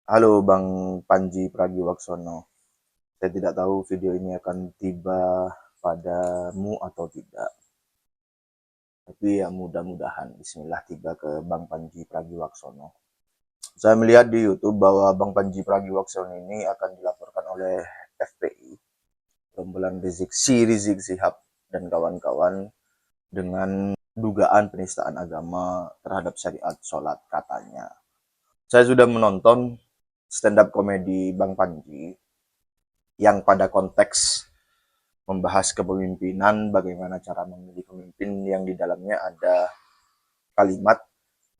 Halo Bang Panji Pragiwaksono. Saya tidak tahu video ini akan tiba padamu atau tidak. Tapi ya mudah-mudahan Bismillah tiba ke Bang Panji Pragiwaksono. Saya melihat di YouTube bahwa Bang Panji Pragiwaksono ini akan dilaporkan oleh FPI, Rombolan Rizik Sihab dan kawan-kawan dengan dugaan penistaan agama terhadap syariat sholat katanya. Saya sudah menonton stand up komedi Bang Panji yang pada konteks membahas kepemimpinan, bagaimana cara memilih pemimpin yang di dalamnya ada kalimat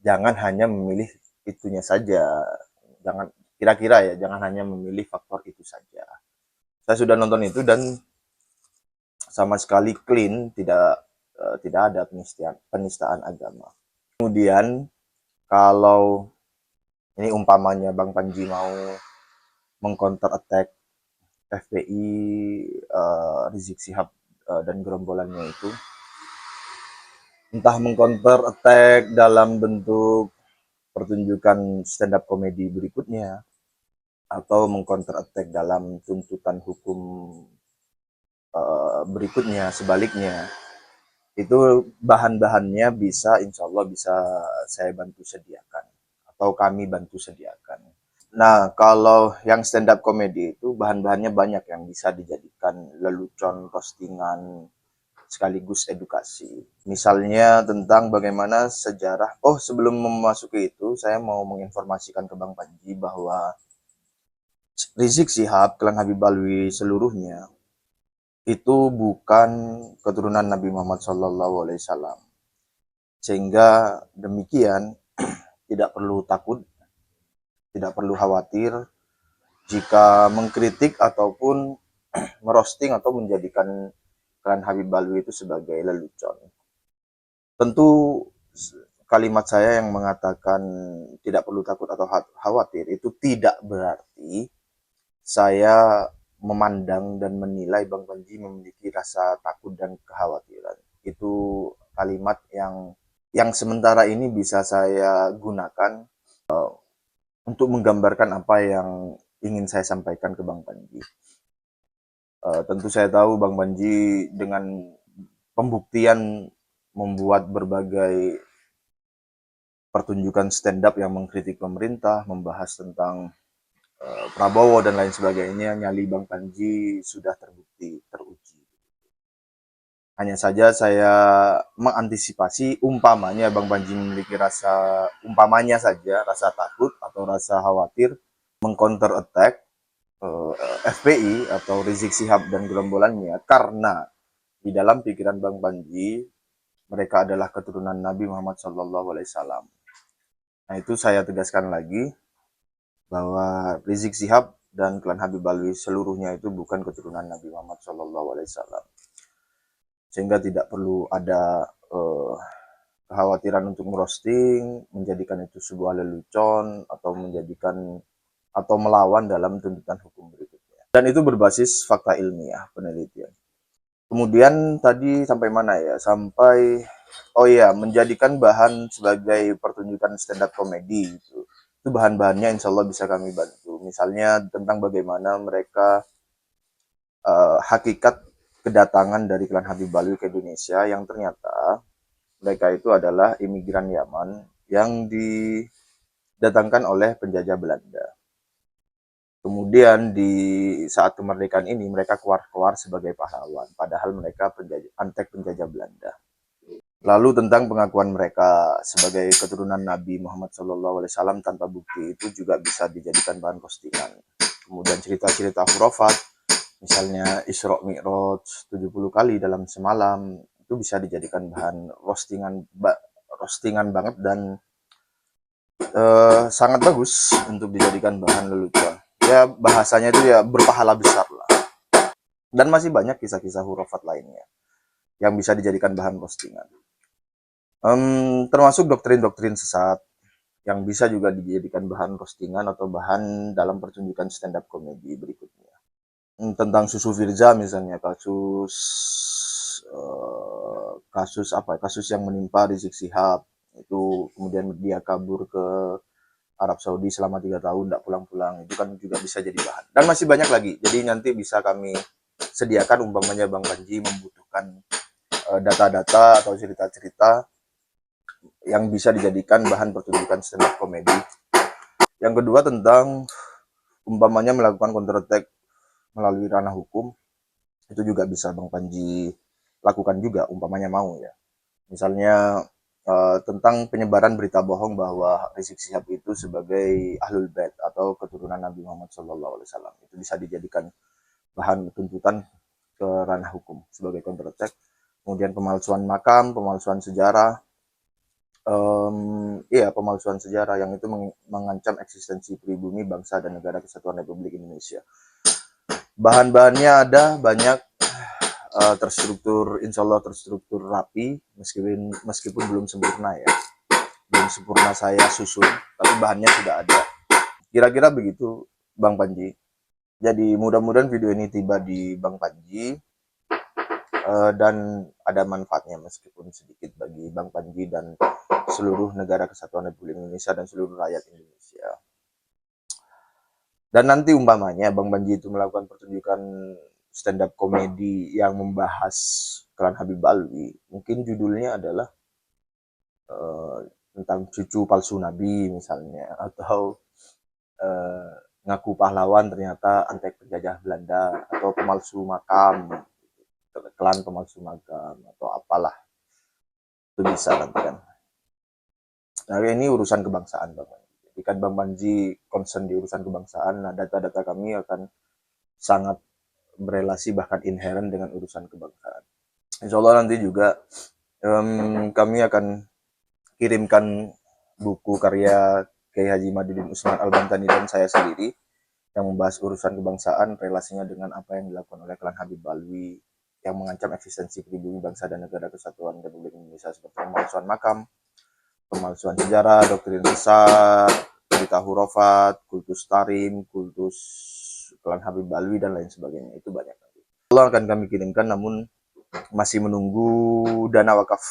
jangan hanya memilih itunya saja, jangan kira-kira ya, jangan hanya memilih faktor itu saja. Saya sudah nonton itu dan sama sekali clean, tidak ada penistaan agama. Kemudian kalau ini umpamanya Bang Panji mau mengcounter attack FPI, Rizik Sihab dan gerombolannya itu, entah mengcounter attack dalam bentuk pertunjukan stand up komedi berikutnya atau mengcounter attack dalam tuntutan hukum berikutnya sebaliknya, itu bahan-bahannya bisa insya Allah bisa saya bantu sediakan atau kami bantu sediakan. Nah, kalau yang stand up komedi itu bahan-bahannya banyak yang bisa dijadikan lelucon, postingan, sekaligus edukasi. Misalnya tentang bagaimana sejarah. Oh, sebelum memasuki itu, saya mau menginformasikan ke Bang Panji bahwa Rizik Sihab, Klan Habib Alwi seluruhnya itu bukan keturunan Nabi Muhammad SAW. Sehingga demikian tidak perlu takut, tidak perlu khawatir jika mengkritik ataupun merosting atau menjadikan Klan Habib Alwi itu sebagai lelucon. Tentu kalimat saya yang mengatakan tidak perlu takut atau khawatir itu tidak berarti saya memandang dan menilai Bang Panji memiliki rasa takut dan kekhawatiran. Itu kalimat yang sementara ini bisa saya gunakan untuk menggambarkan apa yang ingin saya sampaikan ke Bang Panji. Tentu saya tahu Bang Panji dengan pembuktian membuat berbagai pertunjukan stand up yang mengkritik pemerintah, membahas tentang Prabowo dan lain sebagainya, nyali Bang Panji sudah terbukti, teruji. Hanya saja saya mengantisipasi umpamanya Bang Panji memiliki rasa, umpamanya saja rasa takut atau rasa khawatir mengcounter attack FPI atau Rizik Sihab dan gerombolannya karena di dalam pikiran Bang Panji mereka adalah keturunan Nabi Muhammad SAW. Nah, itu saya tegaskan lagi bahwa Rizik Sihab dan klan Habib Alwi seluruhnya itu bukan keturunan Nabi Muhammad SAW. Sehingga tidak perlu ada kekhawatiran untuk merosting, menjadikan itu sebuah lelucon atau menjadikan atau melawan dalam tuntutan hukum berikutnya. Dan itu berbasis fakta ilmiah penelitian. Kemudian tadi sampai mana ya? Sampai oh iya, menjadikan bahan sebagai pertunjukan stand up komedi gitu. Itu bahan-bahannya insya Allah bisa kami bantu. Misalnya tentang bagaimana mereka hakikat kedatangan dari klan Habib Alwi ke Indonesia yang ternyata mereka itu adalah imigran Yaman yang didatangkan oleh penjajah Belanda. Kemudian di saat kemerdekaan ini mereka keluar sebagai pahlawan, padahal mereka antek penjajah Belanda. Lalu tentang pengakuan mereka sebagai keturunan Nabi Muhammad SAW tanpa bukti itu juga bisa dijadikan bahan postingan. Kemudian cerita-cerita khurafat, misalnya Isra Mi'raj 70 kali dalam semalam, itu bisa dijadikan bahan roastingan banget dan sangat bagus untuk dijadikan bahan lelucon. Ya bahasanya itu ya berpahala besar lah. Dan masih banyak kisah-kisah hurufat lainnya yang bisa dijadikan bahan postingan. Termasuk doktrin-doktrin sesat yang bisa juga dijadikan bahan postingan atau bahan dalam pertunjukan stand up komedi berikutnya. Tentang Susu Firza misalnya, kasus apa? Kasus yang menimpa Rizik Sihab itu kemudian dia kabur ke Arab Saudi selama 3 tahun tidak pulang-pulang, itu kan juga bisa jadi bahan. Dan masih banyak lagi. Jadi nanti bisa kami sediakan umpamanya Bang Panji membutuhkan data-data atau cerita-cerita yang bisa dijadikan bahan pertunjukan stand up komedi. Yang kedua tentang umpamanya melakukan counter attack melalui ranah hukum, itu juga bisa Bang Panji lakukan juga umpamanya mau ya. Misalnya tentang penyebaran berita bohong bahwa Rizik Syihab itu sebagai ahlul bait atau keturunan Nabi Muhammad SAW, itu bisa dijadikan bahan tuntutan ke ranah hukum sebagai counter attack. Kemudian pemalsuan makam, pemalsuan sejarah, iya pemalsuan sejarah yang itu mengancam eksistensi pribumi, bangsa dan negara kesatuan Republik Indonesia. Bahan-bahannya ada banyak, terstruktur, insya Allah terstruktur rapi, meskipun belum sempurna ya, belum sempurna saya susun, tapi bahannya sudah ada. Kira-kira begitu Bang Panji. Jadi mudah-mudahan video ini tiba di Bang Panji, dan ada manfaatnya meskipun sedikit bagi Bang Panji dan seluruh negara kesatuan Republik Indonesia dan seluruh rakyat Indonesia. Dan nanti umpamanya Bang Panji itu melakukan pertunjukan stand up komedi yang membahas klan Habib Alwi, mungkin judulnya adalah tentang cucu palsu Nabi misalnya, atau ngaku pahlawan ternyata antek penjajah Belanda, atau pemalsu makam, klan pemalsu makam, atau apalah, itu bisa nanti kan. Nah ini urusan kebangsaan Bang Panji. Jadi kan Bang Panji concern di urusan kebangsaan, nah data-data kami akan sangat berelasi bahkan inherent dengan urusan kebangsaan. Insya Allah nanti juga kami akan kirimkan buku karya Kiai Haji Madudin Usman Al-Bantani dan saya sendiri yang membahas urusan kebangsaan, relasinya dengan apa yang dilakukan oleh klan Habib Alwi yang mengancam eksistensi pribumi, bangsa dan negara kesatuan Republik Indonesia, seperti pemalsuan makam, pemalsuan sejarah, doktrin sesat, berita hurufat, kultus tarim, kultus klan Habib Alwi dan lain sebagainya. Itu banyak. Allah akan kami kirimkan, namun masih menunggu dana wakaf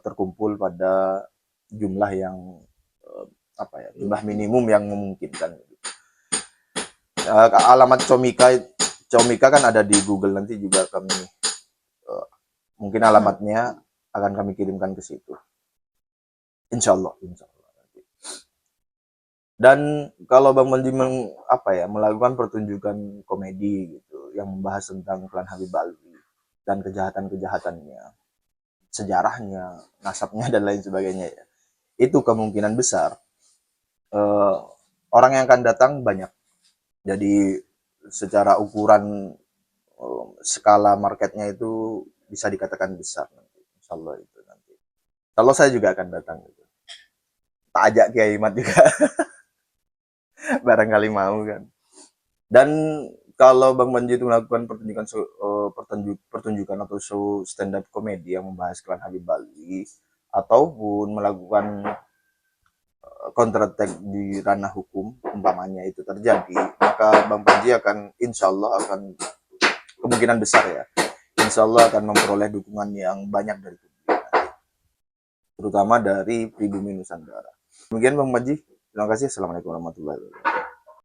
terkumpul pada jumlah yang jumlah minimum yang memungkinkan. Alamat Comika kan ada di Google, nanti juga kami mungkin alamatnya akan kami kirimkan ke situ. Insya Allah. Dan kalau Bang Panji melakukan pertunjukan komedi gitu yang membahas tentang klan Habib Alwi dan kejahatan-kejahatannya, sejarahnya, nasabnya dan lain sebagainya ya, itu kemungkinan besar orang yang akan datang banyak. Jadi secara ukuran skala marketnya itu bisa dikatakan besar nanti. Insya Allah itu nanti. Kalau saya juga akan datang gitu. Tak ajak Kiai Mat juga. Barangkali mau kan. Dan kalau Bang Panji itu melakukan pertunjukan atau show stand up komedi yang membahas klan Habib Alwi, ataupun melakukan counter attack di ranah hukum, umpamanya itu terjadi, maka Bang Panji akan insya Allah akan kemungkinan besar ya, insya Allah akan memperoleh dukungan yang banyak dari publik, terutama dari pribumi Nusantara. Demikian Bang Panji, terima kasih. Assalamualaikum warahmatullahi wabarakatuh.